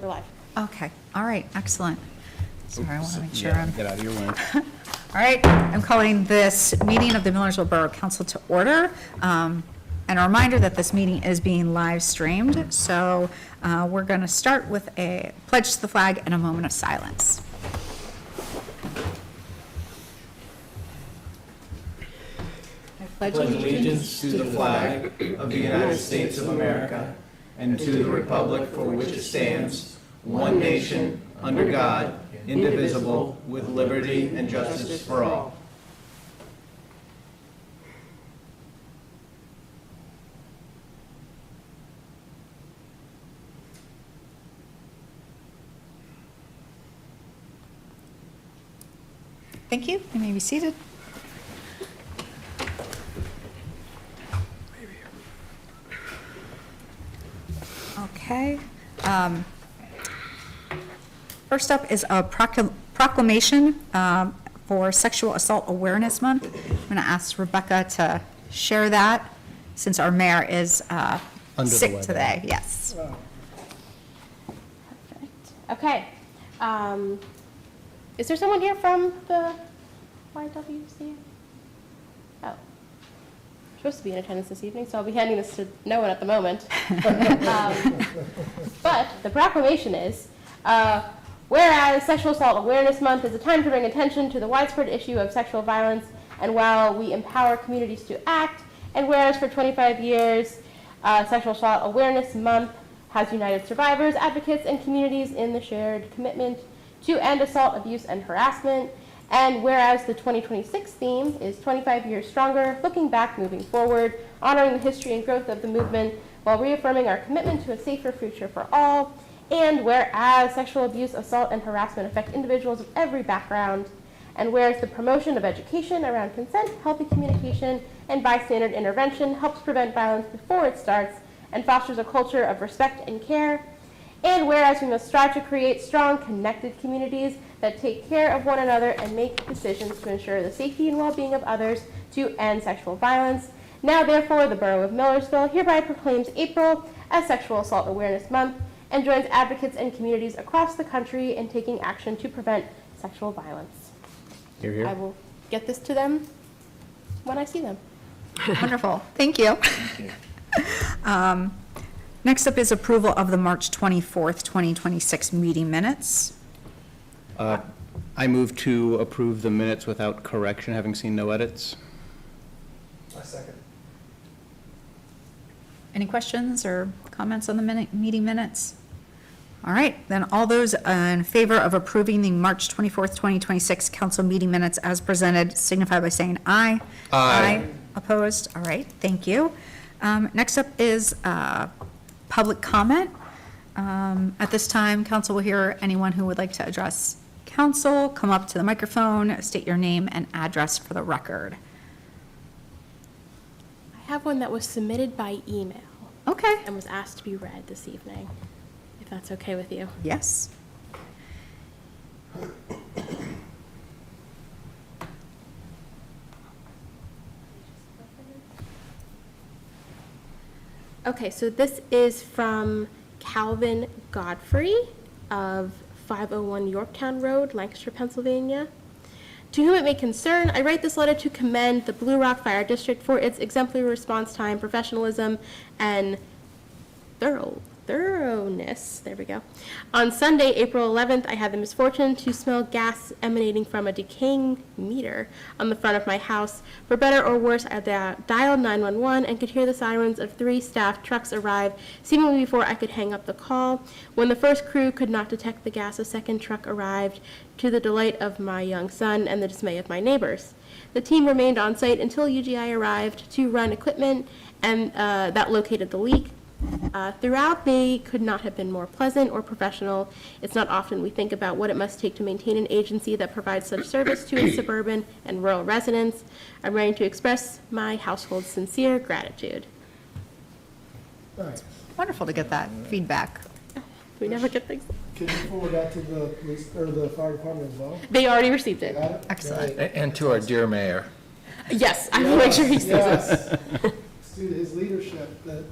We're live. Okay, all right, excellent. Sorry, I want to make sure I'm. Get out of your way. All right, I'm calling this meeting of the Millersville Borough Council to order. And a reminder that this meeting is being live streamed. So we're going to start with a pledge to the flag and a moment of silence. I pledge allegiance to the flag of the United States of America and to the republic for which it stands, one nation, under God, indivisible, with liberty and justice for all. Thank you. You may be seated. Okay. First up is a proclamation for Sexual Assault Awareness Month. I'm going to ask Rebecca to share that since our mayor is sick today. Yes. Perfect. Okay. Is there someone here from the YWCA? Oh. Supposed to be in attendance this evening, so I'll be handing this to no one at the moment. But the proclamation is, whereas Sexual Assault Awareness Month is a time to bring attention to the widespread issue of sexual violence, and while we empower communities to act, and whereas for 25 years, Sexual Assault Awareness Month has united survivors, advocates, and communities in the shared commitment to end assault, abuse, and harassment. And whereas the 2026 theme is 25 years stronger, looking back, moving forward, honoring the history and growth of the movement while reaffirming our commitment to a safer future for all. And whereas sexual abuse, assault, and harassment affect individuals of every background. And whereas the promotion of education around consent, healthy communication, and bystander intervention helps prevent violence before it starts and fosters a culture of respect and care. And whereas we must strive to create strong, connected communities that take care of one another and make decisions to ensure the safety and well-being of others to end sexual violence. Now, therefore, the Borough of Millersville hereby proclaims April as Sexual Assault Awareness Month and joins advocates and communities across the country in taking action to prevent sexual violence. Hear, hear. I will get this to them when I see them. Wonderful. Thank you. Next up is approval of the March 24th, 2026 meeting minutes. I move to approve the minutes without correction, having seen no edits. A second. Any questions or comments on the meeting minutes? All right, then all those in favor of approving the March 24th, 2026 council meeting minutes as presented signify by saying aye. Aye. Opposed? All right, thank you. Next up is public comment. At this time, council will hear anyone who would like to address council. Come up to the microphone, state your name and address for the record. I have one that was submitted by email Okay. and was asked to be read this evening, if that's okay with you. Yes. Okay, so this is from Calvin Godfrey of 501 Yorktown Road, Lancaster, Pennsylvania. To whom it may concern, I write this letter to commend the Blue Rock Fire District for its exemplary response time, professionalism, and thoroughness. There we go. On Sunday, April 11th, I had the misfortune to smell gas emanating from a decaying meter on the front of my house. For better or worse, I dialed 911 and could hear the sirens of 3 staff trucks arrive seemingly before I could hang up the call. When the first crew could not detect the gas, a second truck arrived, to the delight of my young son and the dismay of my neighbors. The team remained on site until UGI arrived to run equipment and that located the leak. Throughout, they could not have been more pleasant or professional. It's not often we think about what it must take to maintain an agency that provides such service to its suburban and rural residents. I'm ready to express my household's sincere gratitude. Nice. Wonderful to get that feedback. We never get things. Could you forward that to the police or the fire department as well? They already received it. Got it? Excellent. Great. And to our dear mayor. Yes, I will make sure he sees it. Yes. To his leadership that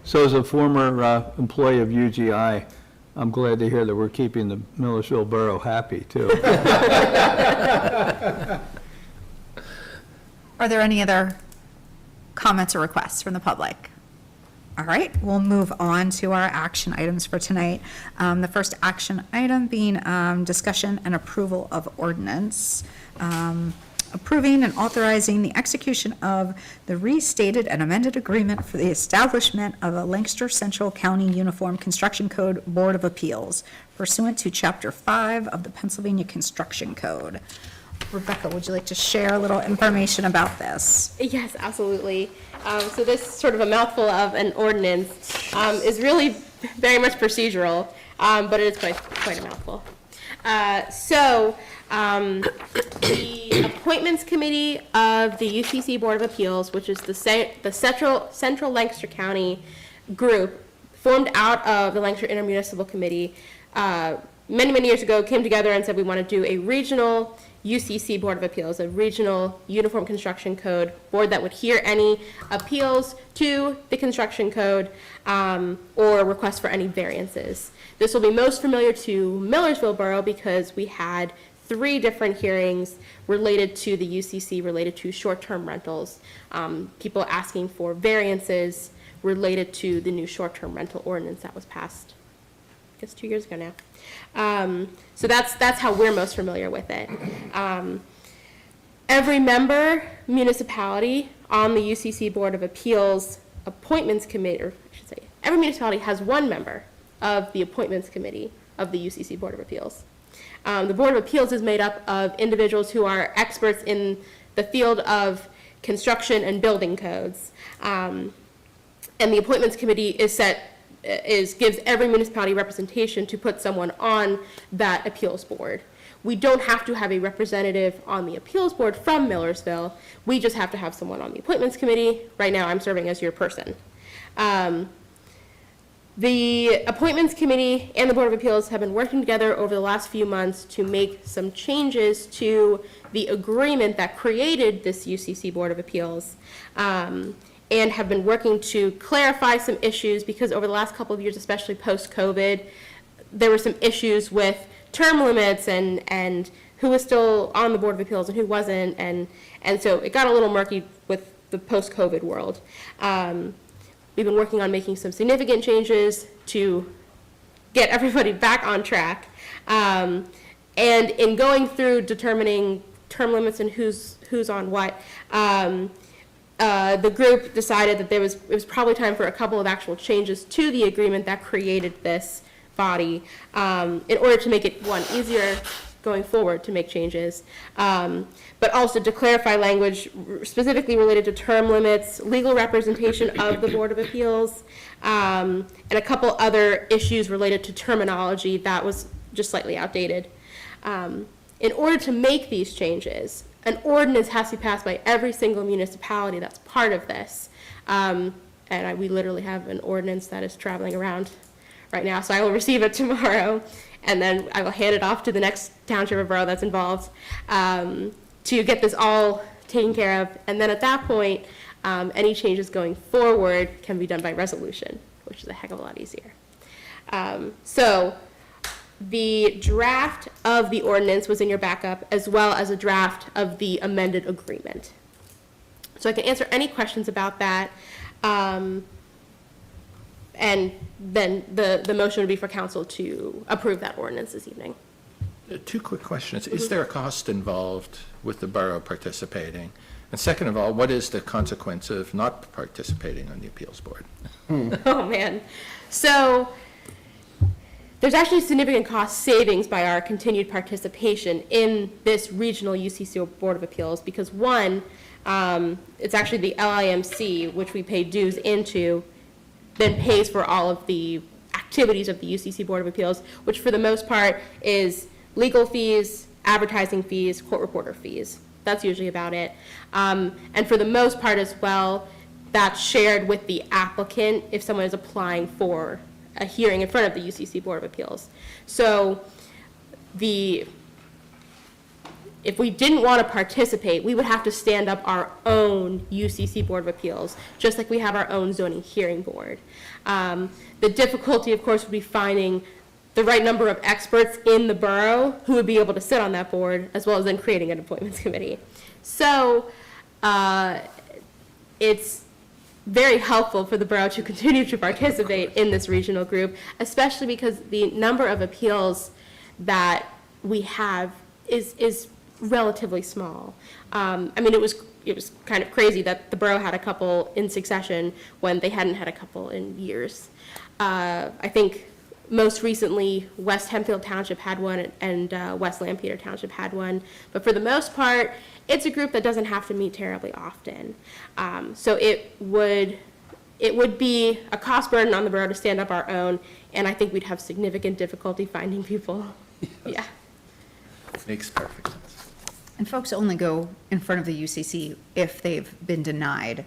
So as a former employee of UGI, I'm glad to hear that we're keeping the Millersville Borough happy, too. Are there any other comments or requests from the public? All right, we'll move on to our action items for tonight. The first action item being discussion and approval of ordinance, approving and authorizing the execution of the restated and amended agreement for the establishment of a Lancaster Central County Uniform Construction Code Board of Appeals pursuant to Chapter 5 of the Pennsylvania Construction Code. Rebecca, would you like to share a little information about this? Yes, absolutely. So this sort of a mouthful of an ordinance is really very much procedural, but it is quite a mouthful. The Appointments Committee of the UCC Board of Appeals, which is the Central Lancaster County group formed out of the Lancaster Intermunicipal Committee, many years ago came together and said we want to do a regional UCC Board of Appeals, a regional Uniform Construction Code board that would hear any appeals to the construction code or requests for any variances. This will be most familiar to Millersville Borough because we had 3 different hearings related to the UCC, related to short-term rentals, people asking for variances related to the new short-term rental ordinance that was passed, I guess 2 years ago now. So that's how we're most familiar with it. Every member municipality on the UCC Board of Appeals Appointments Committee, or I should say, every municipality has 1 member of the Appointments Committee of the UCC Board of Appeals. The Board of Appeals is made up of individuals who are experts in the field of construction and building codes. And the Appointments Committee gives every municipality representation to put someone on that appeals board. We don't have to have a representative on the appeals board from Millersville. We just have to have someone on the Appointments Committee. Right now, I'm serving as your person. The Appointments Committee and the Board of Appeals have been working together over the last few months to make some changes to the agreement that created this UCC Board of Appeals, and have been working to clarify some issues because over the last couple of years, especially post-COVID, there were some issues with term limits and who was still on the Board of Appeals and who wasn't, and so it got a little murky with the post-COVID world. We've been working on making some significant changes to get everybody back on track. And in going through determining term limits and who's on what, the group decided that it was probably time for a couple of actual changes to the agreement that created this body, in order to make it, one, easier going forward to make changes, but also to clarify language specifically related to term limits, legal representation of the Board of Appeals, and a couple other issues related to terminology that was just slightly outdated. In order to make these changes, an ordinance has to be passed by every single municipality that's part of this. We literally have an ordinance that is traveling around right now, so I will receive it tomorrow, and then I will hand it off to the next township or borough that's involved to get this all taken care of. And then at that point, any changes going forward can be done by resolution, which is a heck of a lot easier. So the draft of the ordinance was in your backup, as well as a draft of the amended agreement. So I can answer any questions about that. And then the motion would be for council to approve that ordinance this evening. 2 quick questions. Is there a cost involved with the borough participating? And second of all, what is the consequence of not participating on the appeals board? Oh, man. So there's actually significant cost savings by our continued participation in this regional UCC Board of Appeals because, one, it's actually the LIMC, which we pay dues into, then pays for all of the activities of the UCC Board of Appeals, which for the most part is legal fees, advertising fees, court reporter fees. That's usually about it. And for the most part as well, that's shared with the applicant if someone is applying for a hearing in front of the UCC Board of Appeals. So if we didn't want to participate, we would have to stand up our own UCC Board of Appeals, just like we have our own zoning hearing board. The difficulty, of course, would be finding the right number of experts in the borough who would be able to sit on that board, as well as then creating an appointments committee. So it's very helpful for the borough to continue to participate in this regional group, especially because the number of appeals that we have is relatively small. I mean, it was kind of crazy that the borough had a couple in succession when they hadn't had a couple in years. I think most recently, West Hempfield Township had one, and West Lampeter Township had one. But for the most part, it's a group that doesn't have to meet terribly often. So it would be a cost burden on the borough to stand up our own, and I think we'd have significant difficulty finding people. Yeah. Makes perfect sense. And folks only go in front of the UCC if they've been denied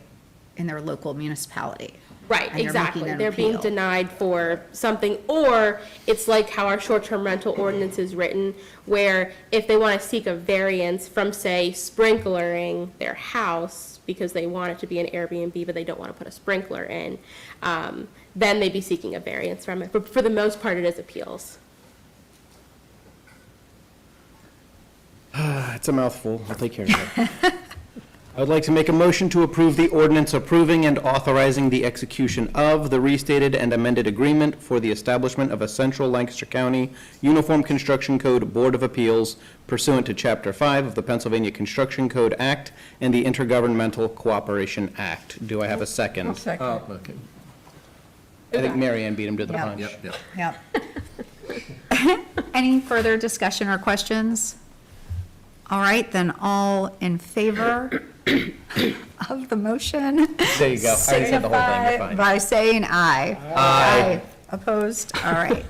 in their local municipality. Right, And they're exactly. making an They're being appeal. denied for something, or it's like how our short-term rental ordinance is written, where if they want to seek a variance from, say, sprinklering their house because they want it to be an Airbnb, but they don't want to put a sprinkler in, then they'd be seeking a variance from it. But for the most part, it is appeals. It's a mouthful. I'll take care of it. I would like to make a motion to approve the ordinance approving and authorizing the execution of the restated and amended agreement for the establishment of a Central Lancaster County Uniform Construction Code Board of Appeals pursuant to Chapter 5 of the Pennsylvania Construction Code Act and the Intergovernmental Cooperation Act. Do I have a second? Oh, okay. I think Mary Ann beat him to the Yeah. punch. Yep. Yep. Any further discussion or questions? All right, then all in favor of the motion? There you go. I already said the whole thing. You're Signify fine. by saying aye. Aye. Opposed? All right.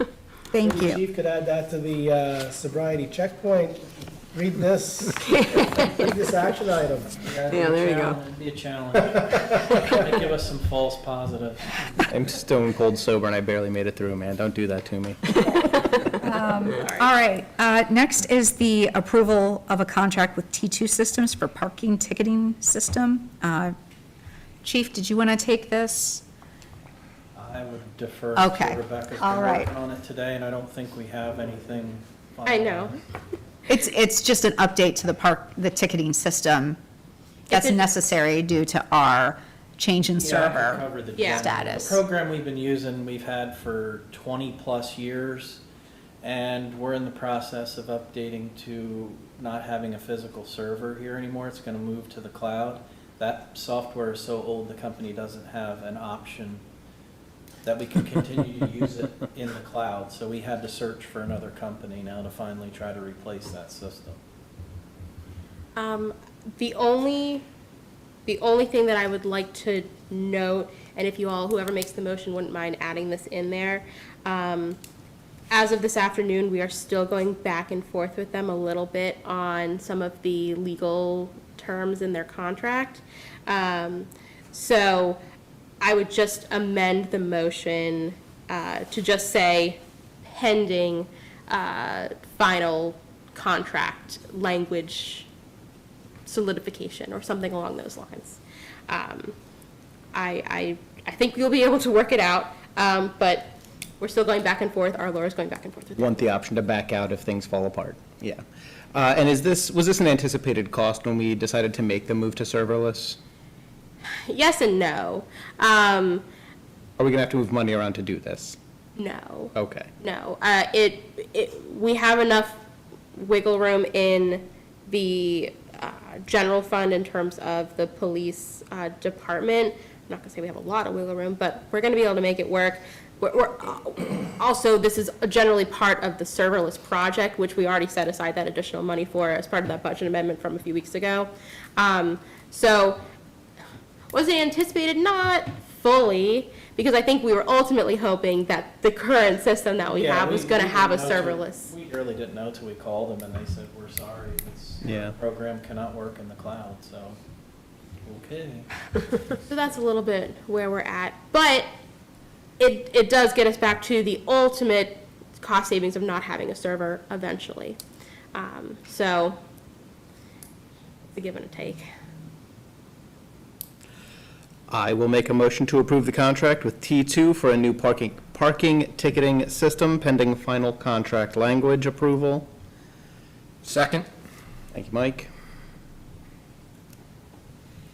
Thank The you. chief could add that to the sobriety checkpoint. Read this, read this action item. Yeah, there you go. It'd be a challenge. Might give us some false positives. I'm stone cold sober and I barely made it through, man. Don't do that to me. All right, next is the approval of a contract with T2 Systems for parking ticketing system. Chief, did you want to take this? I would defer Okay. to Rebecca's All been right. working on it today, and I don't think we have anything. I know. It's just an update to the ticketing system that's It's a- necessary due to our change in Yeah, I can server cover the Yeah. status. The program we've been using, we've had for 20-plus years, and we're in the process of updating to not having a physical server here anymore. It's going to move to the cloud. That software is so old, the company doesn't have an option that we can continue to use it in the cloud. So we had to search for another company now to finally try to replace that system. The only thing that I would like to note, and if you all, whoever makes the motion wouldn't mind adding this in there, as of this afternoon, we are still going back and forth with them a little bit on some of the legal terms in their contract. So I would just amend the motion to just say pending final contract language solidification or something along those lines. I think we'll be able to work it out, but we're still going back and forth. Our lawyer's going back and forth with them. Want the option to back out if things fall apart. Yeah. And was this an anticipated cost when we decided to make the move to serverless? Yes and no. Are we going to have to move money around to do this? No. Okay. No. We have enough wiggle room in the general fund in terms of the police department. I'm not going to say we have a lot of wiggle room, but we're going to be able to make it work. Also, this is generally part of the serverless project, which we already set aside that additional money for as part of that budget amendment from a few weeks ago. So was it anticipated? Not fully, because I think we were ultimately hoping that the current system that we have was going to have a serverless. We really didn't know till we called them and they said, we're sorry, Yeah. the program cannot work in the cloud, so, okay. So that's a little bit where we're at. But it does get us back to the ultimate cost savings of not having a server eventually. So a give and a take. I will make a motion to approve the contract with T2 for a new parking ticketing system pending final contract language approval. Second? Thank you, Mike.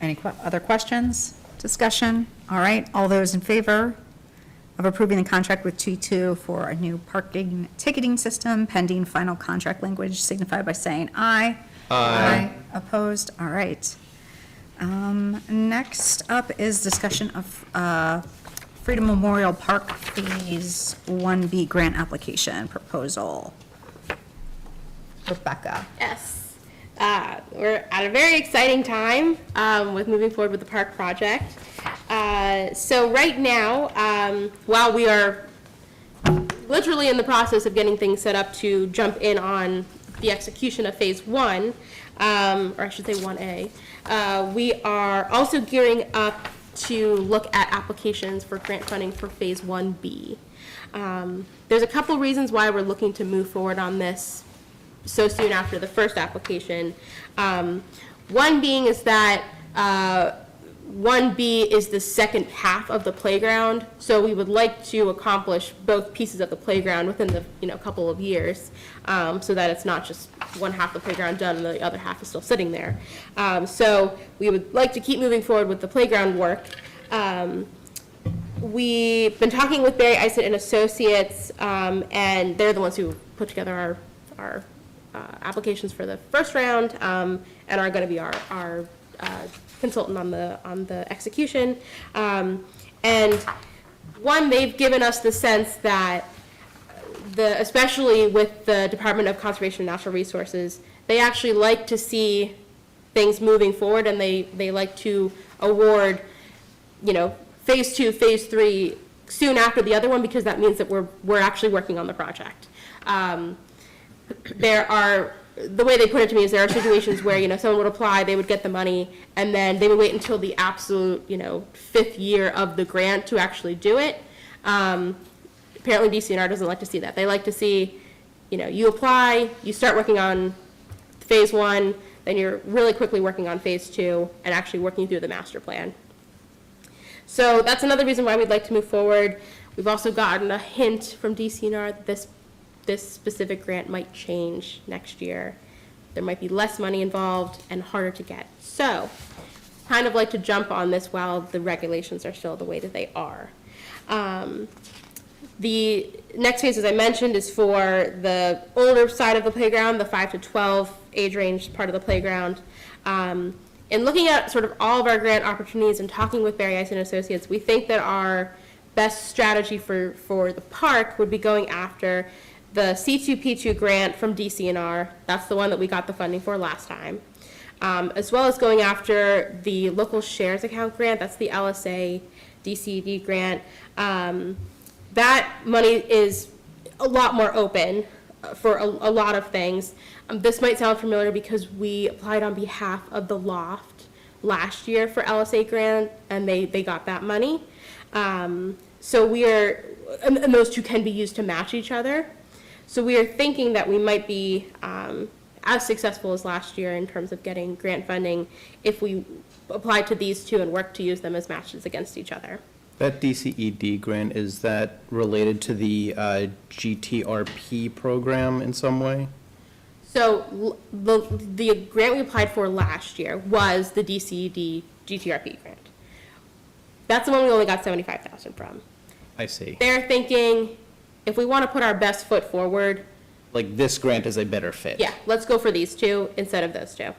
Any other questions, discussion? All right, all those in favor of approving the contract with T2 for a new parking ticketing system pending final contract language signify by saying aye. Aye. Opposed? All right. Next up is discussion of Freedom Memorial Park Phase 1B grant application proposal. Rebecca. Yes. We're at a very exciting time with moving forward with the park project. So right now, while we are literally in the process of getting things set up to jump in on the execution of Phase 1, or I should say 1A, we are also gearing up to look at applications for grant funding for Phase 1B. There's a couple reasons why we're looking to move forward on this so soon after the first application. One being is that 1B is the second half of the playground, so we would like to accomplish both pieces of the playground within the couple of years, so that it's not just one half of the playground done and the other half is still sitting there. So we would like to keep moving forward with the playground work. We've been talking with Barry Eisen and Associates, and they're the ones who put together our applications for the first round, and are going to be our consultant on the execution. And one, they've given us the sense that especially with the Department of Conservation and Natural Resources, they actually like to see things moving forward, and they like to award, Phase 2, Phase 3 soon after the other one, because that means that we're actually working on the project. The way they put it to me is there are situations where, someone would apply, they would get the money, and then they would wait until the absolute, 5th year of the grant to actually do it. Apparently DCNR doesn't like to see that. They like to see, you apply, you start working on Phase 1, then you're really quickly working on Phase 2 and actually working through the master plan. So that's another reason why we'd like to move forward. We've also gotten a hint from DCNR that this specific grant might change next year. There might be less money involved and harder to get. So, kind of like to jump on this while the regulations are still the way that they are. The next phase, as I mentioned, is for the older side of the playground, the 5 to 12 age range part of the playground. In looking at sort of all of our grant opportunities and talking with Barry Eisen and Associates, we think that our best strategy for the park would be going after the C2P2 grant from DCNR. That's the one that we got the funding for last time. As well as going after the local shares account grant. That's the LSA DCD grant. That money is a lot more open for a lot of things. This might sound familiar because we applied on behalf of the Loft last year for LSA grant, and they got that money. So and those two can be used to match each other. So we are thinking that we might be as successful as last year in terms of getting grant funding if we apply to these two and work to use them as matches against each other. That DCED grant, is that related to the GTRP program in some way? So the grant we applied for last year was the DCED GTRP grant. That's the one we only got $75,000 from. I see. They're thinking, if we want to put our best foot forward, Like, this grant is a better fit? yeah, let's go for these two instead of those two.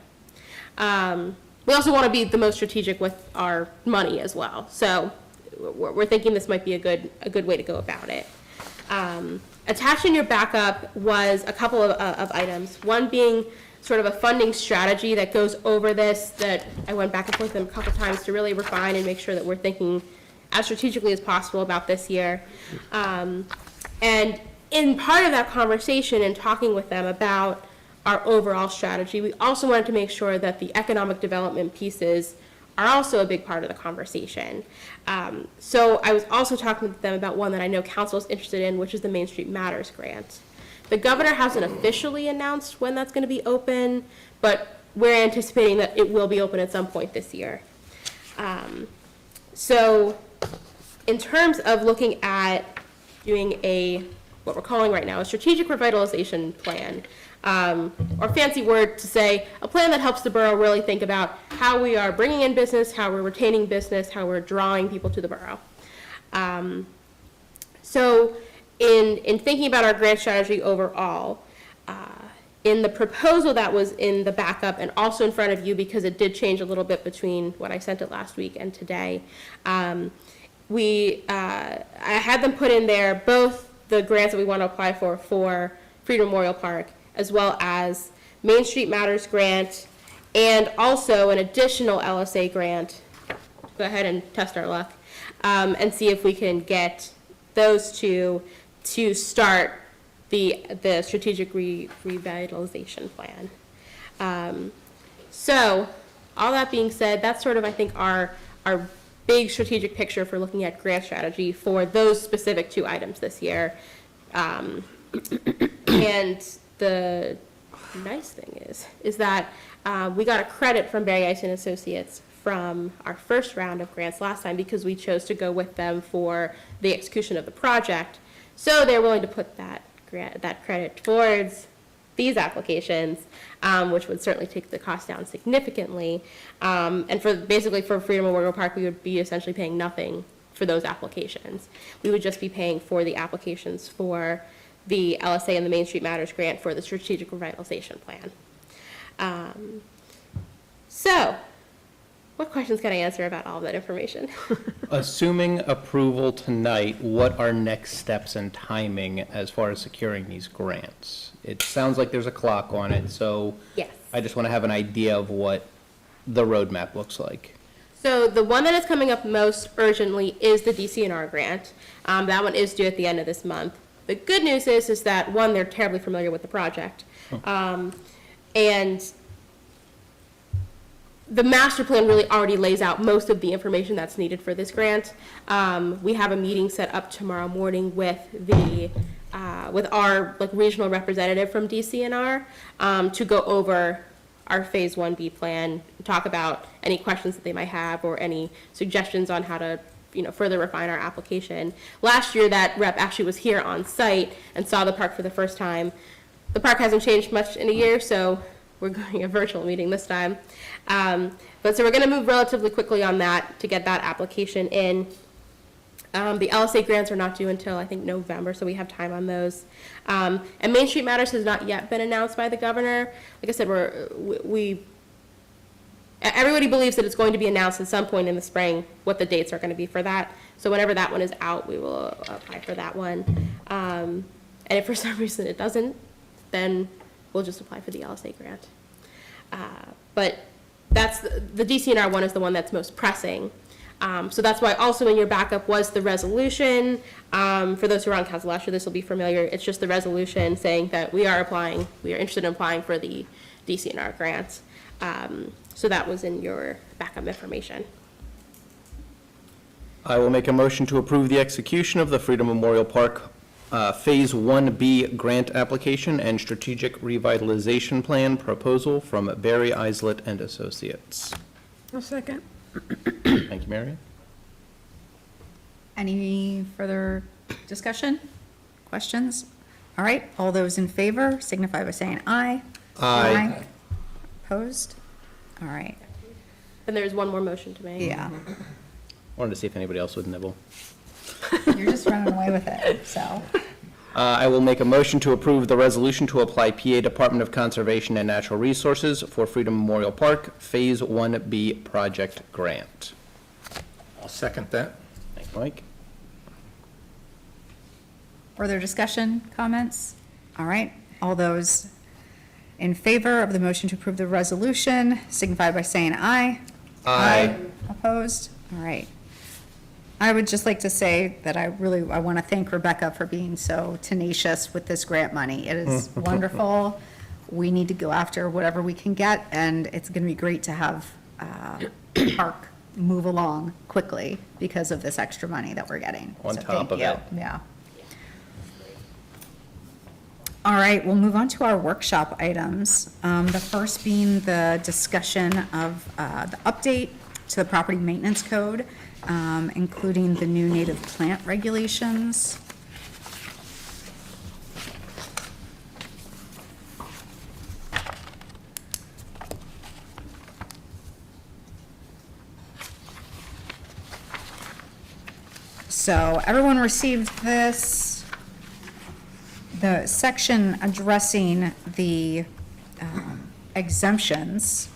We also want to be the most strategic with our money as well. So we're thinking this might be a good way to go about it. Attached in your backup was a couple of items. One being sort of a funding strategy that goes over this, that I went back and forth with them a couple times to really refine and make sure that we're thinking as strategically as possible about this year. And in part of that conversation and talking with them about our overall strategy, we also wanted to make sure that the economic development pieces are also a big part of the conversation. So I was also talking with them about one that I know council is interested in, which is the Main Street Matters grant. The governor hasn't officially announced when that's going to be open, but we're anticipating that it will be open at some point this year. So in terms of looking at doing what we're calling right now, a strategic revitalization plan, or fancy word to say, a plan that helps the borough really think about how we are bringing in business, how we're retaining business, how we're drawing people to the borough. So in thinking about our grant strategy overall, in the proposal that was in the backup and also in front of you, because it did change a little bit between what I sent it last week and today, I had them put in there both the grants that we want to apply for Freedom Memorial Park, as well as Main Street Matters grant, and also an additional LSA grant. Go ahead and test our luck, and see if we can get those two to start the strategic revitalization plan. So, all that being said, that's sort of, I think, our big strategic picture for looking at grant strategy for those specific 2 items this year. And the nice thing is that we got a credit from Barry Ice and Associates from our first round of grants last time because we chose to go with them for the execution of the project. So they're willing to put that credit towards these applications, which would certainly take the cost down significantly. And basically for Freedom Memorial Park, we would be essentially paying nothing for those applications. We would just be paying for the applications for the LSA and the Main Street Matters grant for the strategic revitalization plan. So, what questions can I answer about all of that information? Assuming approval tonight, what are next steps and timing as far as securing these grants? It sounds like there's a clock on it, so Yes. I just want to have an idea of what the roadmap looks like. So the one that is coming up most urgently is the DCNR grant. That one is due at the end of this month. The good news is that, one, they're terribly familiar with the project. And the master plan really already lays out most of the information that's needed for this grant. We have a meeting set up tomorrow morning with our regional representative from DCNR to go over our Phase 1B plan, talk about any questions that they might have or any suggestions on how to further refine our application. Last year, that rep actually was here on site and saw the park for the first time. The park hasn't changed much in a year, so we're going a virtual meeting this time. But so we're going to move relatively quickly on that to get that application in. The LSA grants are not due until, I think, November, so we have time on those. And Main Street Matters has not yet been announced by the governor. Like I said, everybody believes that it's going to be announced at some point in the spring what the dates are going to be for that. So whenever that one is out, we will apply for that one. And if for some reason it doesn't, then we'll just apply for the LSA grant. But that's the DCNR one is the one that's most pressing. So that's why also in your backup was the resolution. For those who are on council last year, this will be familiar. It's just the resolution saying that we are interested in applying for the DCNR grants. So that was in your backup information. I will make a motion to approve the execution of the Freedom Memorial Park Phase 1B grant application and strategic revitalization plan proposal from Barry Islet and Associates. A second. Thank you, Marion. Any further discussion? Questions? All right, all those in favor signify by saying aye. Aye. Opposed? All right, And there's one more motion to make. yeah. Wanted to see if anybody else would nibble. You're just running away with it, so. I will make a motion to approve the resolution to apply PA Department of Conservation and Natural Resources for Freedom Memorial Park Phase 1B project grant. I'll second that. Thank you, Mike. Further discussion, comments? All right, all those in favor of the motion to approve the resolution signify by saying aye. Aye. Opposed? All right. I would just like to say that I want to thank Rebecca for being so tenacious with this grant money. It is wonderful. We need to go after whatever we can get, and it's going to be great to have the park move along quickly because of this extra money that we're getting. On So top thank of you. it. Yeah. All right, we'll move on to our workshop items. The first being the discussion of the update to the property maintenance code, including the new native plant regulations. So everyone received this. The section addressing the exemptions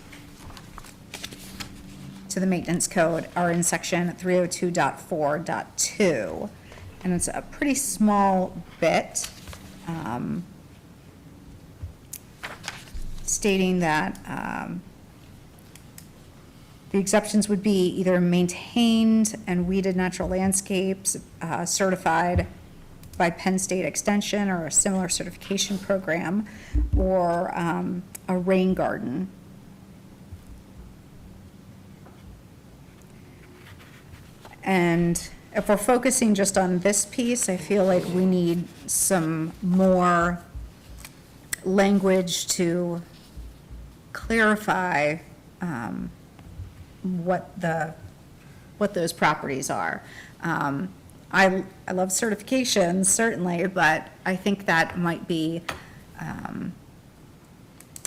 to the maintenance code are in section 302.4.2. And it's a pretty small bit, stating that the exceptions would be either maintained and weeded natural landscapes, certified by Penn State Extension or a similar certification program, or a rain garden. And if we're focusing just on this piece, I feel like we need some more language to clarify what those properties are. I love certifications, certainly, but I think that might be a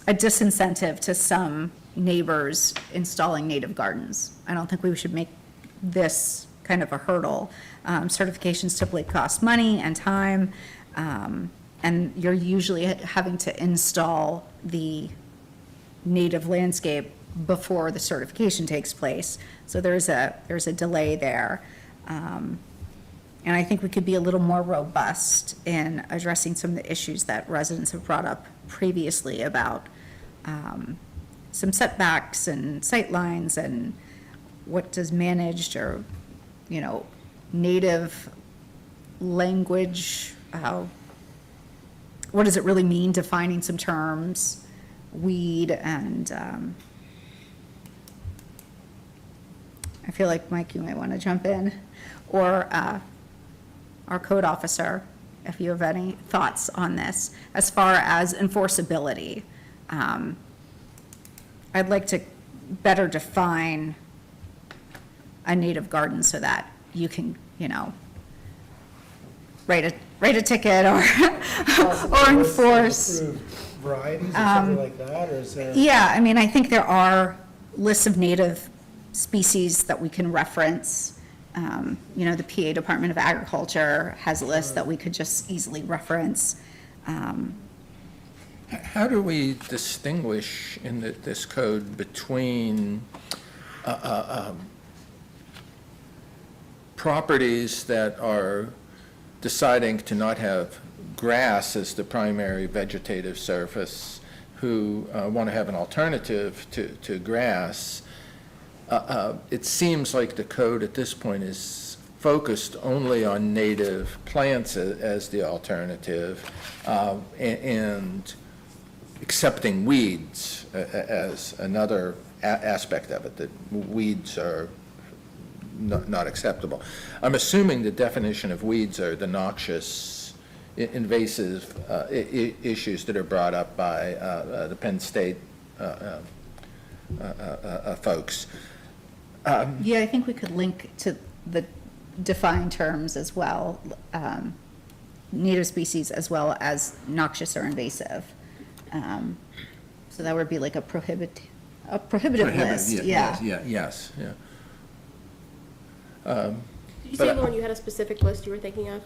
disincentive to some neighbors installing native gardens. I don't think we should make this kind of a hurdle. Certifications typically cost money and time, and you're usually having to install the native landscape before the certification takes place. So there's a delay there. And I think we could be a little more robust in addressing some of the issues that residents have brought up previously about some setbacks and sightlines and what does managed or, native language, what does it really mean, defining some terms, weed, and I feel like, Mike, you might want to jump in, or our code officer, if you have any thoughts on this, as far as enforceability. I'd like to better define a native garden so that you can, write a ticket or or enforce. Approved varieties or something like that, or is there? Yeah, I mean, I think there are lists of native species that we can reference. The PA Department of Agriculture has a list that we could just easily reference. How do we distinguish in this code between properties that are deciding to not have grass as the primary vegetative surface, who want to have an alternative to grass? It seems like the code at this point is focused only on native plants as the alternative, and accepting weeds as another aspect of it, that weeds are not acceptable. I'm assuming the definition of weeds are the noxious, invasive issues that are brought up by the Penn State folks. Yeah, I think we could link to the defined terms as well, native species as well as noxious or invasive. So that would be like a prohibitive list, yeah. Yes. Did you say the one you had a specific list you were thinking of?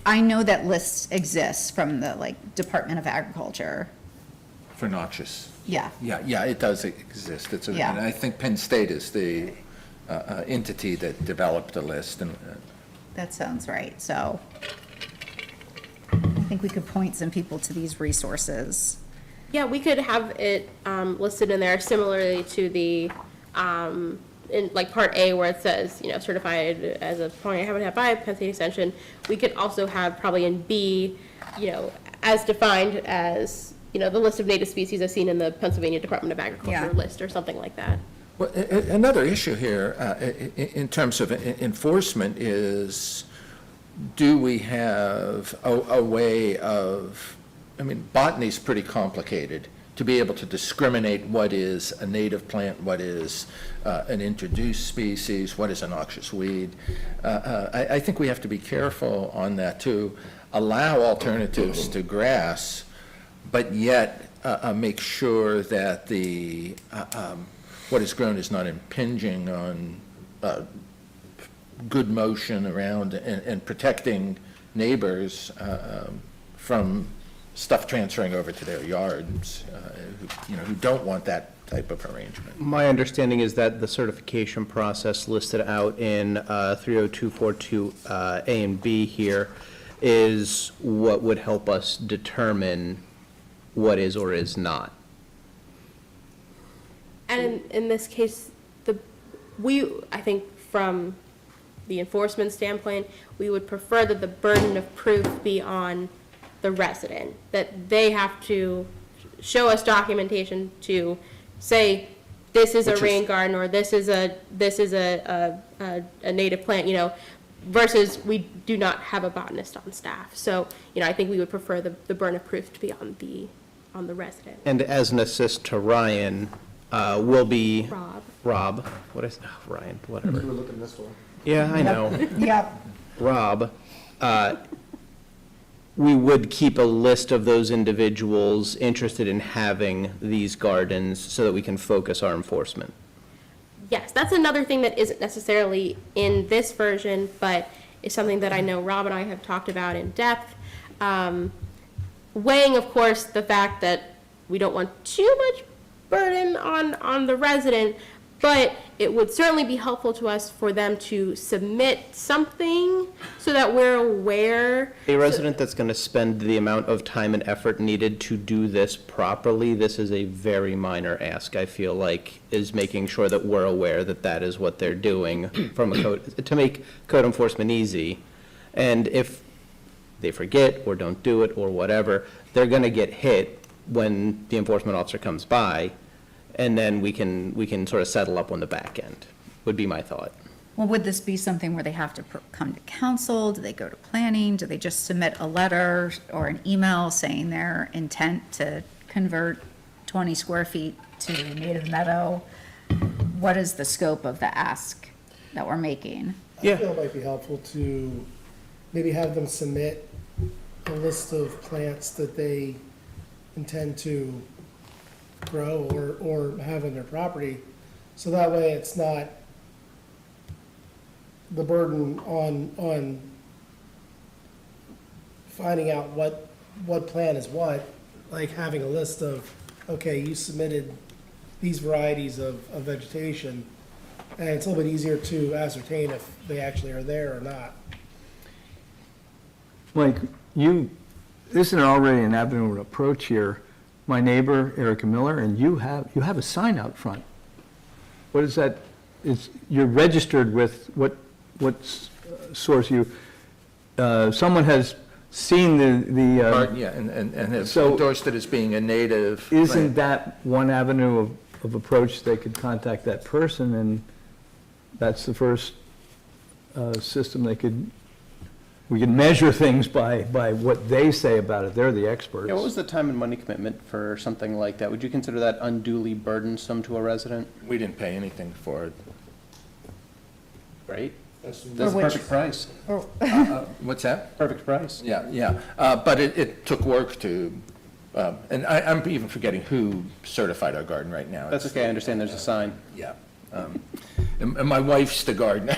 I know that list exists from the Department of Agriculture. For noxious. Yeah. Yeah, it does exist. Yeah. And I think Penn State is the entity that developed the list. And That sounds right. So I think we could point some people to these resources. Yeah, we could have it listed in there similarly to the, in like Part A where it says, certified as a point habitat by Penn State Extension. We could also have probably in B, as defined as, the list of native species as seen in the Pennsylvania Department of Agriculture Yeah. list or something like that. well, another issue here in terms of enforcement is, do we have a way of I mean, botany's pretty complicated. To be able to discriminate what is a native plant, what is an introduced species, what is a noxious weed. I think we have to be careful on that, to allow alternatives to grass, but yet make sure that the, what is grown is not impinging on good motion around and protecting neighbors from stuff transferring over to their yards, who don't want that type of arrangement. My understanding is that the certification process listed out in 30242 A and B here is what would help us determine what is or is not. And in this case, I think from the enforcement standpoint, we would prefer that the burden of proof be on the resident, that they have to show us documentation to say, this is a rain garden, or this is a native plant, versus we do not have a botanist on staff. So, I think we would prefer the burden of proof to be on the resident. And as an assist to Ryan, will be Rob. What is, Ryan, whatever. We're looking this way. Yeah, I know. Yep. Rob, we would keep a list of those individuals interested in having these gardens so that we can focus our enforcement. Yes, that's another thing that isn't necessarily in this version, but is something that I know Rob and I have talked about in depth. Weighing, of course, the fact that we don't want too much burden on the resident, but it would certainly be helpful to us for them to submit something so that we're aware. A resident that's going to spend the amount of time and effort needed to do this properly, this is a very minor ask, I feel like, is making sure that we're aware that that is what they're doing from a code, to make code enforcement easy. And if they forget or don't do it or whatever, they're going to get hit when the enforcement officer comes by, and then we can sort of settle up on the back end, would be my thought. Well, would this be something where they have to come to council? Do they go to planning? Do they just submit a letter or an email saying their intent to convert 20 square feet to native meadow? What is the scope of the ask that we're making? I feel it might be helpful to maybe have them submit a list of plants that they intend to grow or have in their property, so that way it's not the burden on finding out what plant is what, like having a list of, okay, you submitted these varieties of vegetation, and it's a little bit easier to ascertain if they actually are there or not. Mike, isn't already an avenue of approach here? My neighbor, Erica Miller, and you have a sign out front. What is that? You're registered with what source someone has seen the. Yeah, and have so- endorsed it as being a native Isn't plant. that one avenue of approach? They could contact that person, and that's the first system we could measure things by what they say about it. They're the experts. Yeah, what was the time and money commitment for something like that? Would you consider that unduly burdensome to a resident? We didn't pay anything for it. Right? That's That's the perfect price. What's that? Perfect price. Yeah. But it took work to, and I'm even forgetting who certified our garden right now. That's okay, I understand there's a sign. Yeah. And my wife's the gardener.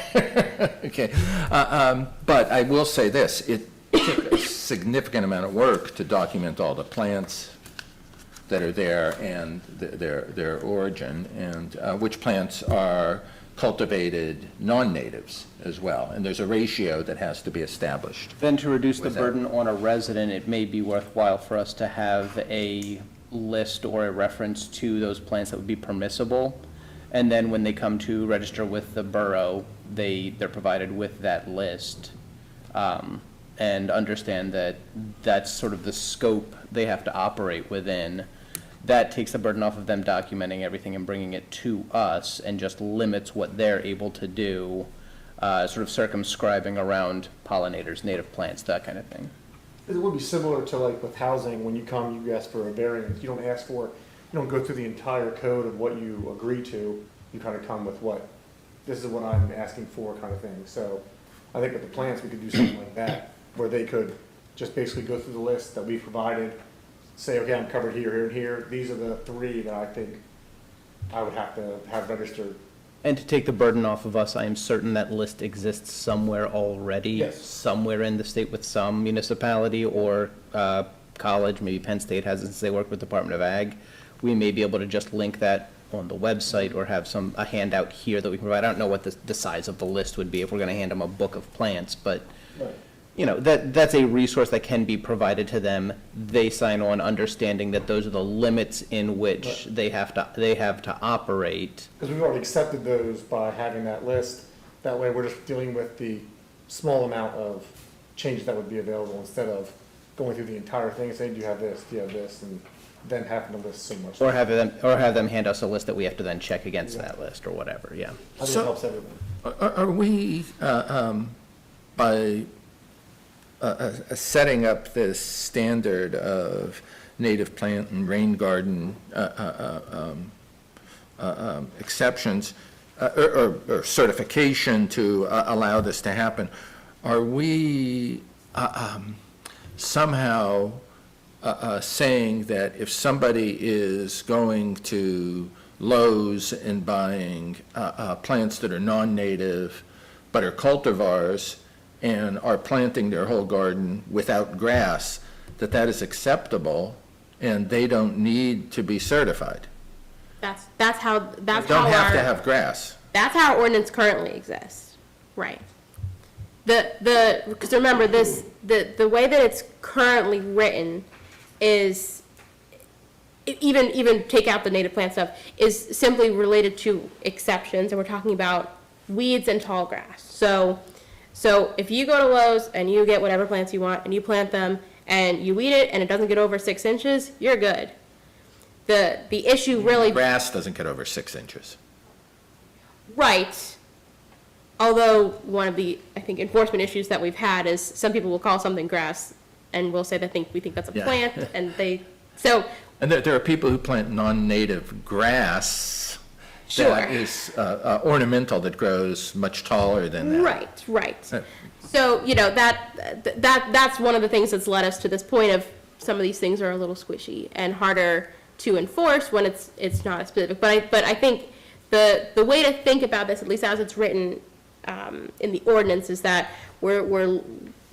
Okay. But I will say this, it took a significant amount of work to document all the plants that are there and their origin, and which plants are cultivated non-natives as well. And there's a ratio that has to be established. Then to reduce the With that. burden on a resident, it may be worthwhile for us to have a list or a reference to those plants that would be permissible. And then when they come to register with the borough, they're provided with that list. And understand that that's sort of the scope they have to operate within. That takes the burden off of them documenting everything and bringing it to us, and just limits what they're able to do, sort of circumscribing around pollinators, native plants, that kind of thing. It would be similar to like with housing, when you come, you ask for a variance, you don't ask for, you don't go through the entire code of what you agree to, you kind of come with what, this is what I'm asking for kind of thing. So I think with the plans, we could do something like that, where they could just basically go through the list that we provided, say, okay, I'm covered here, here, and here, these are the 3 that I think I would have to have registered. And to take the burden off of us, I am certain that list exists somewhere already. Yes. Somewhere in the state with some municipality or college, maybe Penn State has it since they work with Department of Ag. We may be able to just link that on the website or have a handout here that we can provide. I don't know what the size of the list would be if we're going to hand them a book of plants, but you know, that's a resource that can be provided to them. They sign on understanding that those are the limits in which they have to operate. Because we've already accepted those by having that list. That way, we're just dealing with the small amount of changes that would be available instead of going through the entire thing and saying, do you have this, do you have this, and then having to list so much. Or have them hand us a list that we have to then check against that list or whatever, yeah. I think it helps everyone. Are we, by setting up this standard of native plant and rain garden exceptions or certification to allow this to happen, are we somehow saying that if somebody is going to Lowe's and buying plants that are non-native but are cultivars and are planting their whole garden without grass, that is acceptable and they don't need to be certified? That's how They don't have to have grass. That's how our ordinance currently exists, right? Because remember the way that it's currently written is, even take out the native plant stuff, is simply related to exceptions, and we're talking about weeds and tall grass. So if you go to Lowe's and you get whatever plants you want and you plant them and you weed it and it doesn't get over 6 inches, you're good. The issue really. Grass doesn't get over 6 inches. Right. Although one of the, I think, enforcement issues that we've had is some people will call something grass and will say we think that's a Yeah. plant, and so. And there are people who plant non-native grass Sure. that is ornamental, that grows much taller than that. Right. Uh, So, that's one of the things that's led us to this point of some of these things are a little squishy and harder to enforce when it's not specific. But I think the way to think about this, at least as it's written in the ordinance, is that we're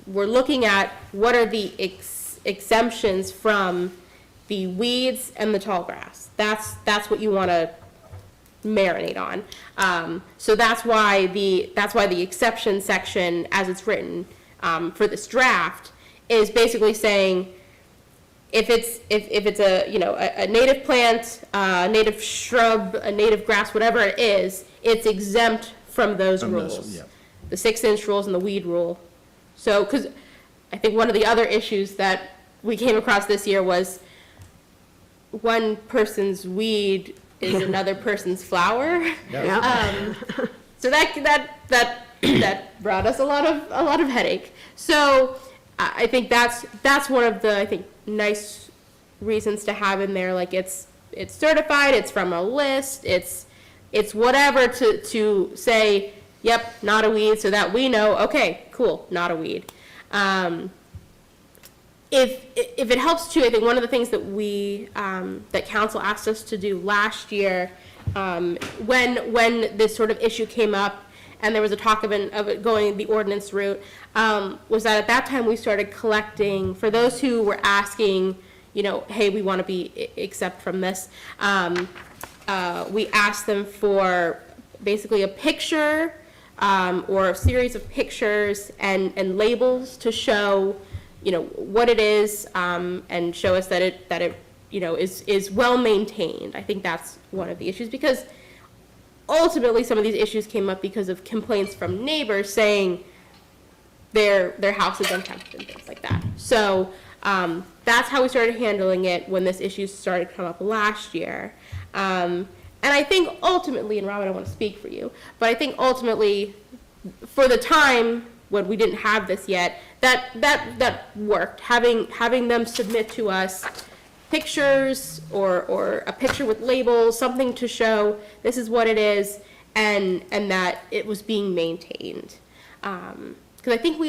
looking at what are the exemptions from the weeds and the tall grass. That's what you want to marinate on. So that's why the exception section, as it's written for this draft, is basically saying if it's a native plant, a native shrub, a native grass, whatever it is, it's exempt from those rules. Yeah. The 6-inch rules and the weed rule. So, because I think one of the other issues that we came across this year was one person's weed is another person's flower. So that brought us a lot of headache. So I think that's one of the nice reasons to have in there. Like it's certified, it's from a list, it's whatever to say, yep, not a weed, so that we know, okay, cool, not a weed. If it helps too, I think one of the things that that council asked us to do last year, when this sort of issue came up, and there was a talk of it going the ordinance route, was that at that time we started collecting, for those who were asking, hey, we want to be exempt from this, we asked them for basically a picture or a series of pictures and labels to show what it is, and show us that it is well maintained. I think that's one of the issues, because ultimately some of these issues came up because of complaints from neighbors saying their house is unkempt and things like that. So that's how we started handling it when this issue started to come up last year. And I think ultimately, and Robin, I want to speak for you, but I think ultimately, for the time when we didn't have this yet, that worked, having them submit to us pictures or a picture with labels, something to show this is what it is, and that it was being maintained. Because I think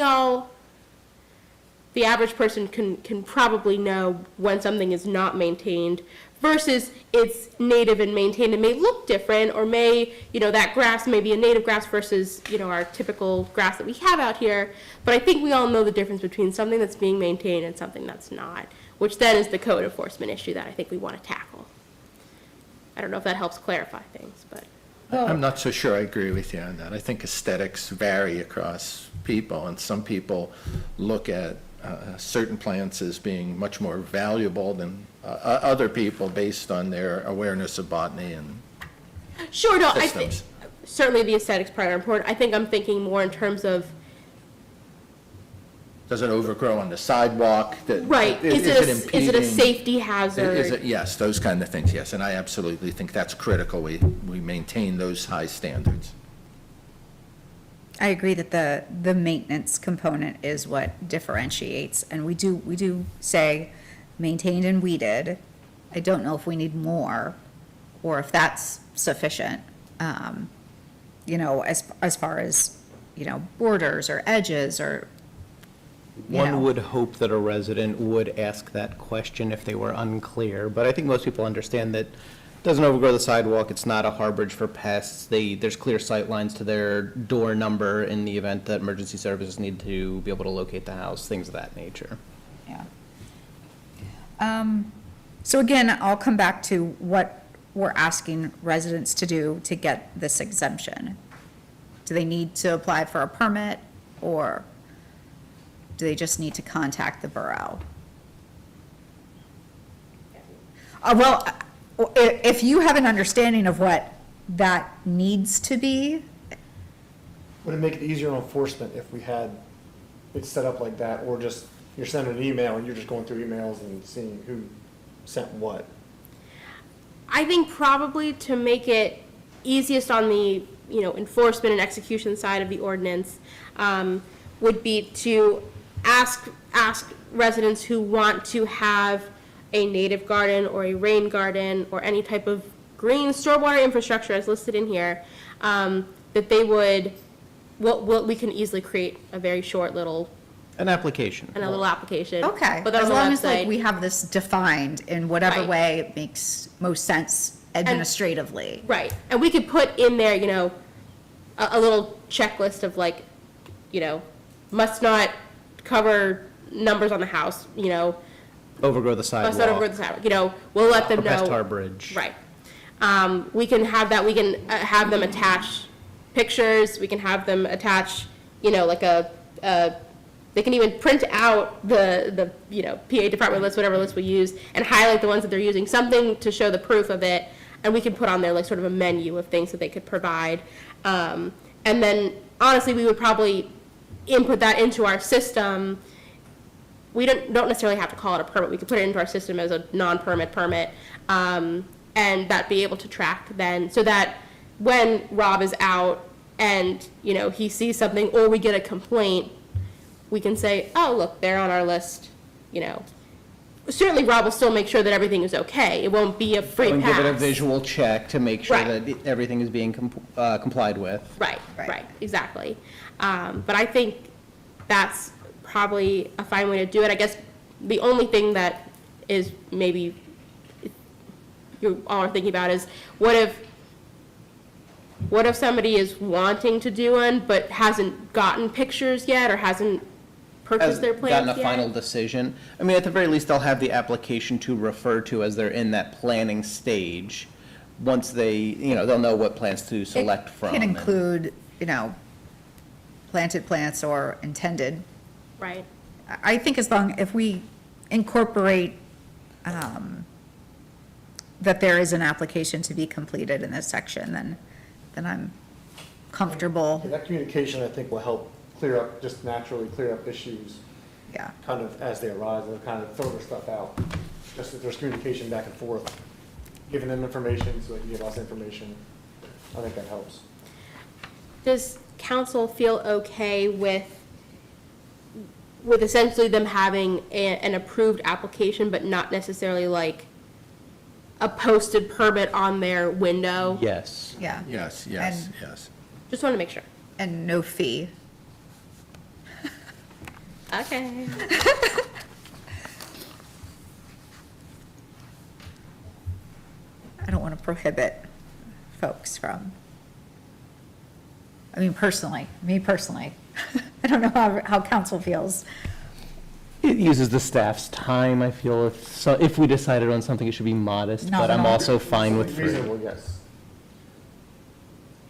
the average person can probably know when something is not maintained versus it's native and maintained. It may look different, or that grass may be a native grass versus, our typical grass that we have out here. But I think we all know the difference between something that's being maintained and something that's not, which then is the code enforcement issue that I think we want to tackle. I don't know if that helps clarify things, but. I'm not so sure I agree with you on that. I think aesthetics vary across people, and some people look at certain plants as being much more valuable than other people based on their awareness of botany and Sure, no, I think, systems. certainly the aesthetics part are important. I think I'm thinking more in terms of, Does it overgrow on the sidewalk? right, is it a impeding? safety hazard? Is it, yes, those kind of things, yes, and I absolutely think that's critical. We maintain those high standards. I agree that the maintenance component is what differentiates, and we do say maintained and weeded. I don't know if we need more, or if that's sufficient, as far as, borders or edges or, One would hope that a resident would ask that question if they were unclear, but I think most people understand that it doesn't overgrow the sidewalk, it's not a harborage for pests, there's clear sight lines to their door number in the event that emergency services need to be able to locate the house, things of that nature. yeah. So again, I'll come back to what we're asking residents to do to get this exemption. Do they need to apply for a permit, or do they just need to contact the borough? Well, if you have an understanding of what that needs to be, Would it make it easier on enforcement if we had it set up like that, or just, you're sending an email and you're just going through emails and seeing who sent what? I think probably to make it easiest on the, enforcement and execution side of the ordinance, would be to ask residents who want to have a native garden or a rain garden or any type of green stormwater infrastructure as listed in here, that they would, we can easily create a very short little, An application. and a little application. okay, Put that as on the long as like website. we have this defined in whatever Right. way it makes most sense administratively. Right, and we could put in there, a little checklist of like, must not cover numbers on the house, Overgrow the sidewalk. must not overgrow the sidewalk, we'll let them A pest know. harborage. Right. We can have that, we can have them attach pictures, we can have them attach, like they can even print out the PA department list, whatever list we use, and highlight the ones that they're using, something to show the proof of it, and we can put on there like sort of a menu of things that they could provide. And then, honestly, we would probably input that into our system. We don't necessarily have to call it a permit, we could put it into our system as a non-permit permit, and that be able to track then, so that when Rob is out and, he sees something, or we get a complaint, we can say, oh, look, they're on our list, Certainly Rob will still make sure that everything is okay, it won't be a free And pass. give it a visual check to make sure Right. that everything is being complied with. Right, Right. right, exactly. But I think that's probably a fine way to do it. I guess the only thing that is maybe you all are thinking about is, what if somebody is wanting to do one but hasn't gotten pictures yet, or hasn't purchased Has their plans gotten yet? a final decision. I mean, at the very least, they'll have the application to refer to as they're in that planning stage. Once they, they'll know what plants to select from. Can and- include, planted plants or intended. Right. I think if we incorporate, that there is an application to be completed in this section, then I'm comfortable, That communication, I think, will help just naturally clear up issues, yeah. kind of as they arise, and kind of filter stuff out. Just that there's communication back and forth, giving them information so they can give us information. I think that helps. Does council feel okay with with essentially them having an approved application, but not necessarily like a posted permit on their window. Yes. Yeah. Yes, And- yes. Just want to make sure. And no fee. Okay. I don't want to prohibit folks from, I mean, me personally, I don't know how council feels. It uses the staff's time, I feel, if we decided on something, it should be modest, but I'm Nominal. also fine with free. Reasonable, yes.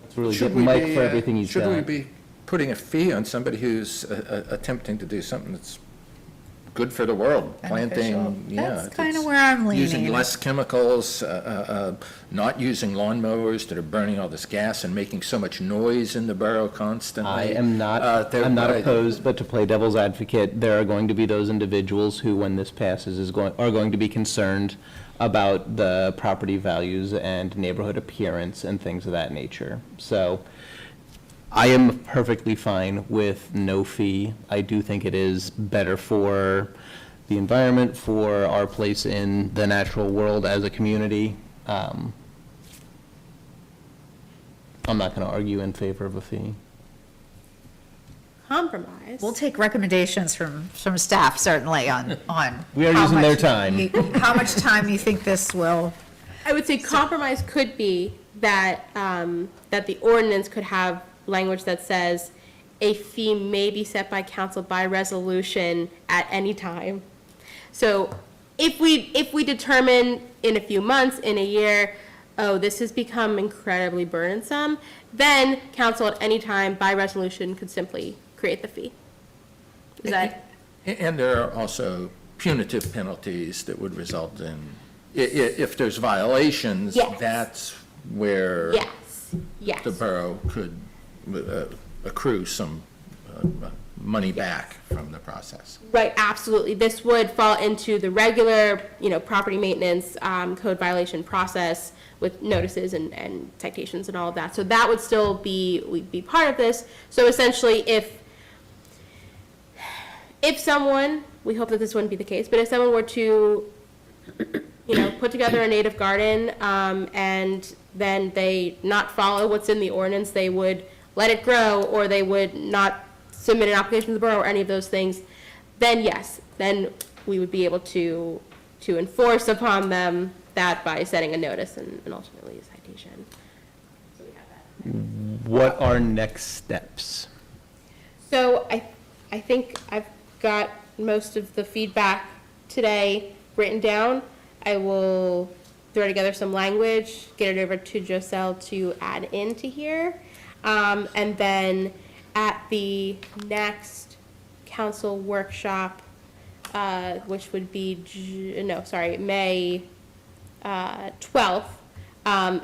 It's really Should good we Mike be, for everything he's should we done. be putting a fee on somebody who's attempting to do something that's good for the world? Beneficial. Planting, yeah. That's kind of it's where I'm leaning. Using less chemicals, not using lawnmowers that are burning all this gas and making so much noise in the borough constantly. I am not, I'm not opposed, but to play devil's advocate, there are going to be those individuals who, when this passes, are going to be concerned about the property values and neighborhood appearance and things of that nature. So I am perfectly fine with no fee. I do think it is better for the environment, for our place in the natural world as a community. I'm not going to argue in favor of a fee. Compromise. We'll take recommendations from staff, certainly, on. We are how using their much time. How much time you think this will, I would say compromise could be that, that the ordinance could have language that says a fee may be set by council by resolution at any time. So if we determine in a few months, in a year, oh, this has become incredibly burdensome, then council at any time by resolution could simply create the fee. Is that? And there are also punitive penalties that would result in, if there's violations, Yes. that's where Yes, yes. the borough could accrue some money back from the process. Right, absolutely. This would fall into the regular, property maintenance, code violation process with notices and citations and all of that. So that would still be part of this. So essentially, if someone, we hope that this wouldn't be the case, but if someone were to, put together a native garden, and then they not follow what's in the ordinance, they would let it grow, or they would not submit an application to the borough or any of those things, then yes, then we would be able to enforce upon them that by setting a notice and ultimately a citation. So we have that. What are next steps? So I think I've got most of the feedback today written down. I will throw together some language, get it over to Joselle to add into here. And then at the next council workshop, which would be, May 12th,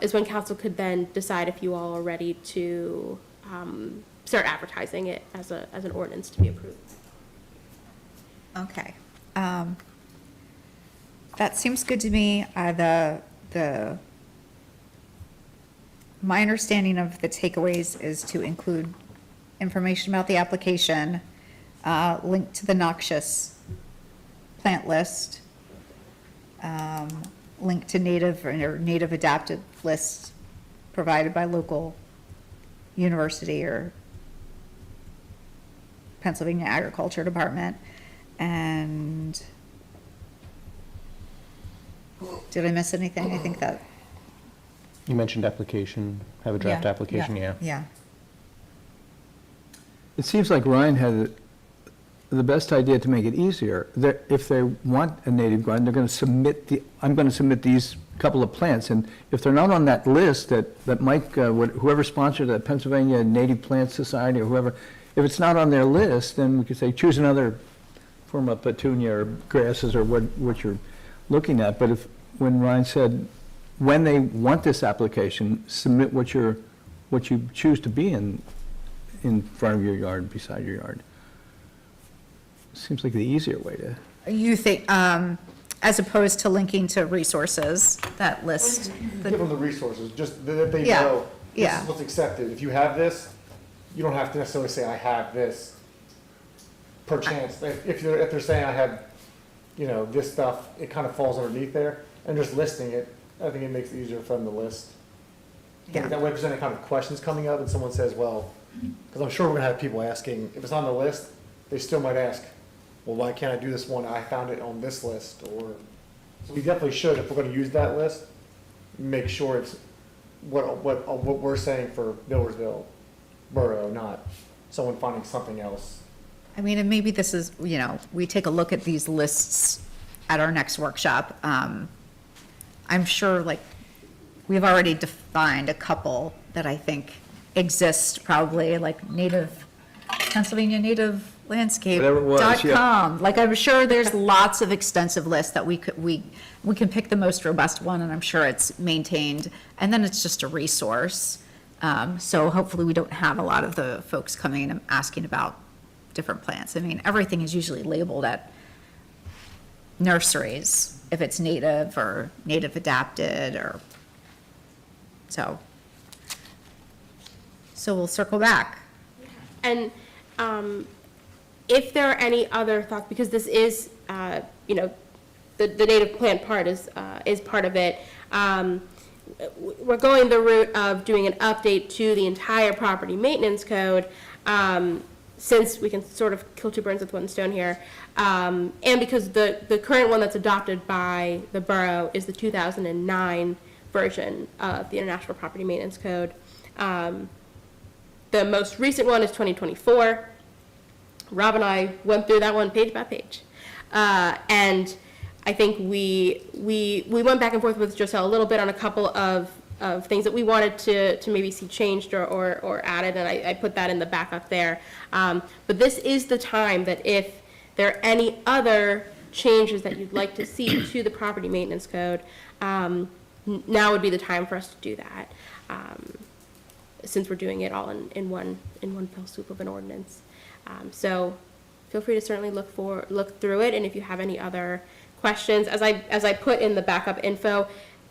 is when council could then decide if you all are ready to start advertising it as an ordinance to be approved. okay. That seems good to me. My understanding of the takeaways is to include information about the application, link to the noxious plant list, link to native or native adapted lists provided by local university or Pennsylvania Agriculture Department, and did I miss anything? I think that. You mentioned application, have a draft application, yeah. Yeah. It seems like Ryan had the best idea to make it easier. If they want a native garden, they're going to I'm going to submit these couple of plants, and if they're not on that list that Mike, whoever sponsored the Pennsylvania Native Plant Society or whoever, if it's not on their list, then we could say, choose another form of petunia or grasses or what you're looking at. But when Ryan said, when they want this application, submit what you choose to be in front of your yard, beside your yard. Seems like the easier way to. You think, as opposed to linking to resources, that list. Give them the resources, just that they Yeah, know this yeah. is what's accepted. If you have this, you don't have to necessarily say, I have this. per chance, if they're saying I have, you know, this stuff, it kind of falls underneath there, and just listing it, I think it makes it easier for them to list. Yeah. That way, if there's any kind of questions coming up and someone says, well, because I'm sure we're gonna have people asking, if it's on the list, they still might ask, well, why can't I do this one? I found it on this list, or, so we definitely should, if we're gonna use that list, make sure it's what we're saying for Millersville Borough, not someone finding something else. I mean, and maybe this is, you know, we take a look at these lists at our next workshop. I'm sure, like, we've already defined a couple that I think exist, probably, like Pennsylvania Native Landscape Whatever it was, yeah. .com. Like, I'm sure there's lots of extensive lists that we can pick the most robust one, and I'm sure it's maintained, and then it's just a resource. So hopefully we don't have a lot of the folks coming in and asking about different plants. I mean, everything is usually labeled at nurseries, if it's native or native adapted, or, so we'll circle back. And if there are any other thoughts, because this is, you know, the native plant part is part of it. We're going the route of doing an update to the entire property maintenance code, since we can sort of kill two birds with one stone here. And because the current one that's adopted by the borough is the 2009 version of the International Property Maintenance Code. The most recent one is 2024. Rob and I went through that one page by page. And I think we went back and forth with Joselle a little bit on a couple of things that we wanted to maybe see changed or added, and I put that in the backup there. But this is the time that if there are any other changes that you'd like to see to the property maintenance code, now would be the time for us to do that, since we're doing it all in one fell swoop of an ordinance. So feel free to certainly look through it, and if you have any other questions, as I put in the backup info,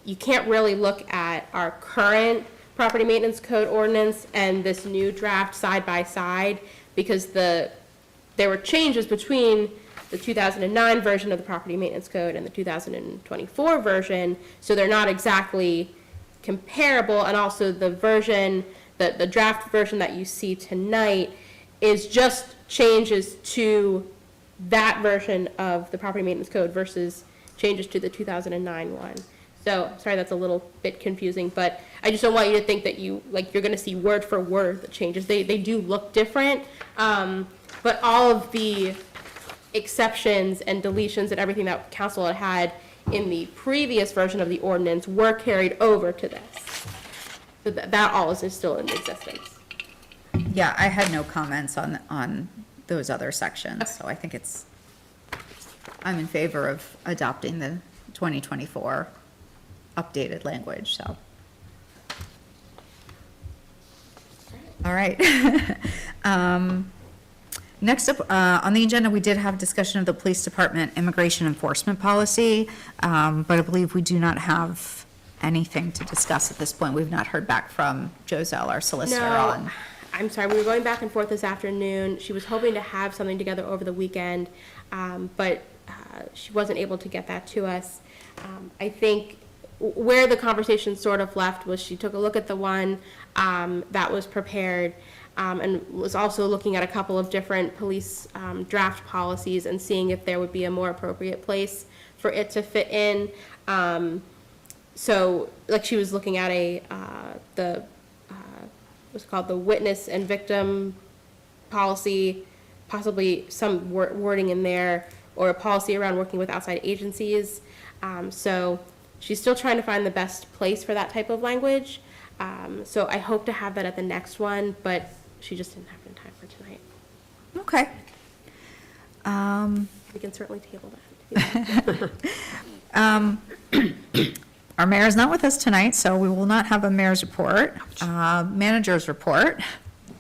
you can't really look at our current property maintenance code ordinance and this new draft side by side, because there were changes between the 2009 version of the property maintenance code and the 2024 version, so they're not exactly comparable. And also the version, the draft version that you see tonight is just changes to that version of the property maintenance code versus changes to the 2009 one. So, sorry, that's a little bit confusing, but I just don't want you to think that you're going to see word for word the changes. They do look different, but all of the exceptions and deletions and everything that council had in the previous version of the ordinance were carried over to this. So that all is still in existence. Yeah, I had no comments on those other sections, so I think I'm in favor of adopting the 2024 updated language, so. All right. Next up, on the agenda, we did have discussion of the police department immigration enforcement policy, but I believe we do not have anything to discuss at this point. We've not heard back from Joselle, our solicitor, on. I'm sorry, we were going back and forth this afternoon. She was hoping to have something together over the weekend, but she wasn't able to get that to us. I think where the conversation sort of left was she took a look at the one that was prepared, and was also looking at a couple of different police draft policies and seeing if there would be a more appropriate place for it to fit in. So, like, she was looking at what's called the witness and victim policy, possibly some wording in there, or a policy around working with outside agencies. So she's still trying to find the best place for that type of language. So I hope to have that at the next one, but she just didn't have it in time for tonight. Okay. We can certainly table that. Our mayor's not with us tonight, so we will not have a mayor's report. Manager's report.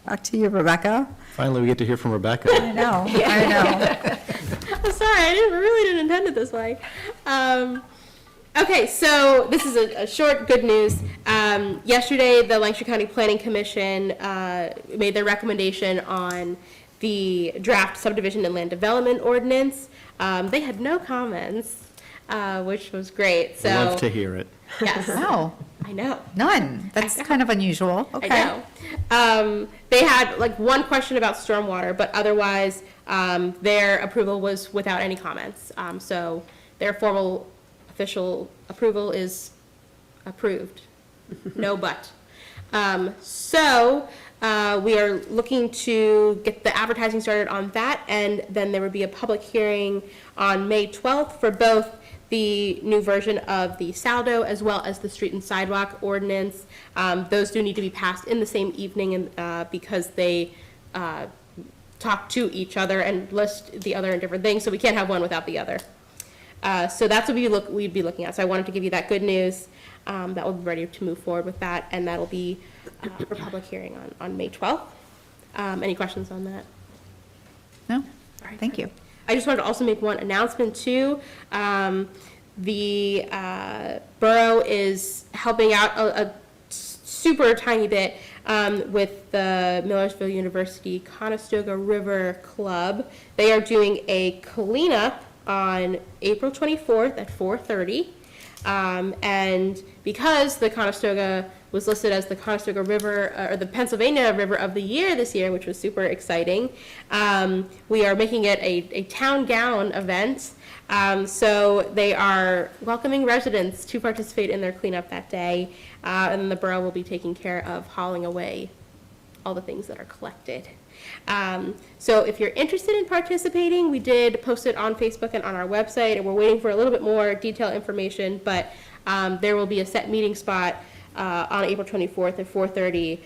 Back to you, Rebecca. Finally, we get to hear from Rebecca. I know, I know. I'm sorry, I really didn't intend it this way. Okay, so this is a short good news. Yesterday, the Lancaster County Planning Commission made their recommendation on the draft subdivision and land development ordinance. They had no comments, which was great, so. Love to hear it. Yes, No, I know. none. That's kind of unusual. Okay. I know. They had like one question about stormwater, but otherwise, their approval was without any comments. So their formal official approval is approved. No but. So we are looking to get the advertising started on that, and then there would be a public hearing on May 12th for both the new version of the saldo as well as the street and sidewalk ordinance. Those do need to be passed in the same evening, and because they talk to each other and list the other in different things, so we can't have one without the other. So that's what we'd be looking at. So I wanted to give you that good news, that we'll be ready to move forward with that, and that'll be for public hearing on May 12th. Any questions on that? No? All right, Thank you. I just wanted to also make one announcement too. The borough is helping out a super tiny bit with the Millersville University Conestoga River Club. They are doing a cleanup on April 24th at 4:30. And because the Conestoga was listed as the Conestoga River, or the Pennsylvania River of the Year this year, which was super exciting, we are making it a town gown event. So they are welcoming residents to participate in their cleanup that day, and then the borough will be taking care of hauling away all the things that are collected. So if you're interested in participating, we did post it on Facebook and on our website, and we're waiting for a little bit more detailed information, but there will be a set meeting spot on April 24th at 4:30.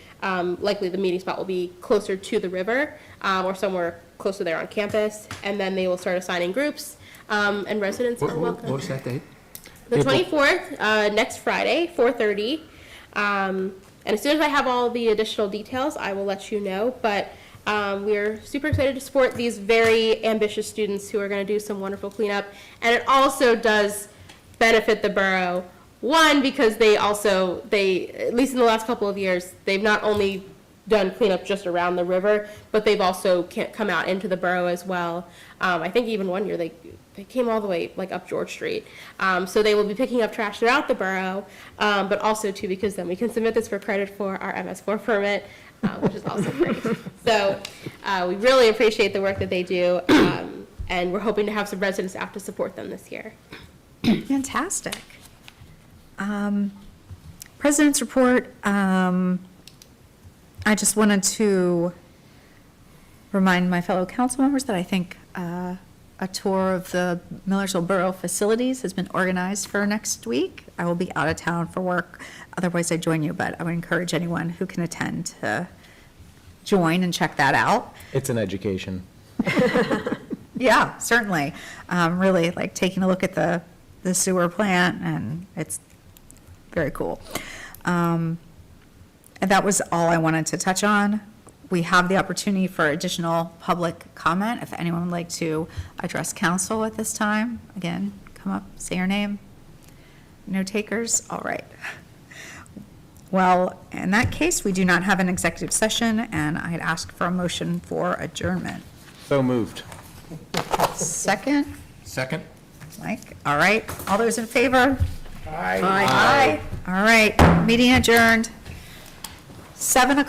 Likely the meeting spot will be closer to the river, or somewhere closer there on campus, and then they will start assigning groups, and residents are welcome. What was that date? The 24th, next Friday, 4:30. And as soon as I have all the additional details, I will let you know. But we are super excited to support these very ambitious students who are going to do some wonderful cleanup. And it also does benefit the borough. One, because they, at least in the last couple of years, they've not only done cleanup just around the river, but they've also come out into the borough as well. I think even one year they came all the way like up George Street. So they will be picking up trash throughout the borough, but also too because then we can submit this for credit for our MS4 permit, which is also great. So we really appreciate the work that they do, and we're hoping to have some residents out to support them this year. Fantastic. President's report, I just wanted to remind my fellow council members that I think a tour of the Millersville Borough facilities has been organized for next week. I will be out of town for work, otherwise I'd join you, but I would encourage anyone who can attend to join and check that out. It's an education. Yeah, certainly. Really like taking a look at the sewer plant, and it's very cool. And that was all I wanted to touch on. We have the opportunity for additional public comment. If anyone would like to address council at this time, again, come up, say your name. No takers? All right. Well, in that case, we do not have an executive session, and I'd ask for a motion for adjournment. So moved. Second? Second? Mike? All right. All those in favor? Aye. Aye. All right. Meeting adjourned. 7:00.